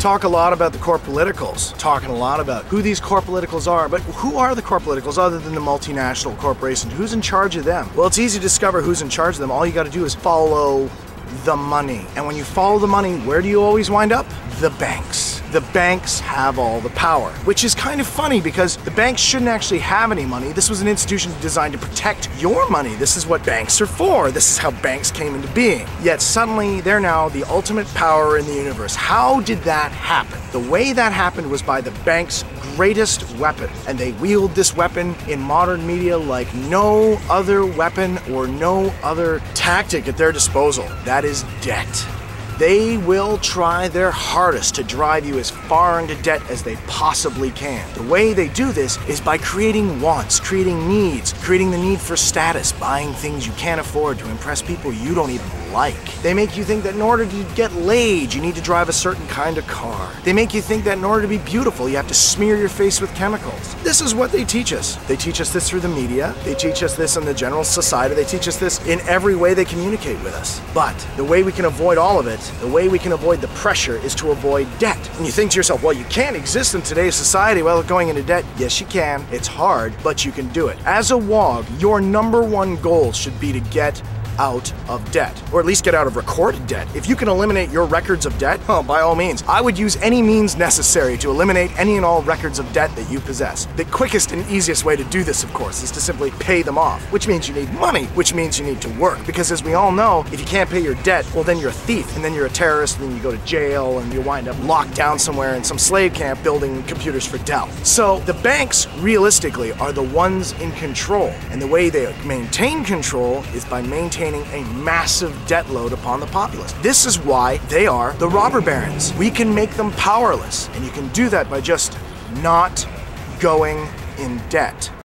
Talk a lot about the core politicals, talking a lot about who these core politicals are, but who are the core politicals other than the multinational corporations? Who's in charge of them? Well, it's easy to discover who's in charge of them. All you got to do is follow the money. And when you follow the money, where do you always wind up? The banks. The banks have all the power, which is kind of funny because the banks shouldn't actually have any money. This was an institution designed to protect your money. This is what banks are for. This is how banks came into being. Yet suddenly they're now the ultimate power in the universe. How did that happen? The way that happened was by the bank's greatest weapon, and they wield this weapon in modern media like no other weapon or no other tactic at their disposal. That is debt. They will try their hardest to drive you as far into debt as they possibly can. The way they do this is by creating wants, creating needs, creating the need for status, buying things you can't afford to impress people you don't even like. They make you think that in order to get laid, you need to drive a certain kind of car. They make you think that in order to be beautiful, you have to smear your face with chemicals. This is what they teach us. They teach us this through the media. They teach us this in the general society. They teach us this in every way they communicate with us. But the way we can avoid all of it, the way we can avoid the pressure, is to avoid debt. And you think to yourself, well, you can't exist in today's society without going into debt. Yes, you can. It's hard, but you can do it. As a WOG, your #1 goal should be to get out of debt, or at least get out of recorded debt. If you can eliminate your records of debt, well, by all means, I would use any means necessary to eliminate any and all records of debt that you possess. The quickest and easiest way to do this, of course, is to simply pay them off, which means you need money, which means you need to work. Because as we all know, if you can't pay your debt, well, then you're a thief, and then you're a terrorist, and then you go to jail, and you wind up locked down somewhere in some slave camp building computers for Dell. So the banks, realistically, are the ones in control, and the way they maintain control is by maintaining a massive debt load upon the populace. This is why they are the robber barons. We can make them powerless, and you can do that by just not going in debt.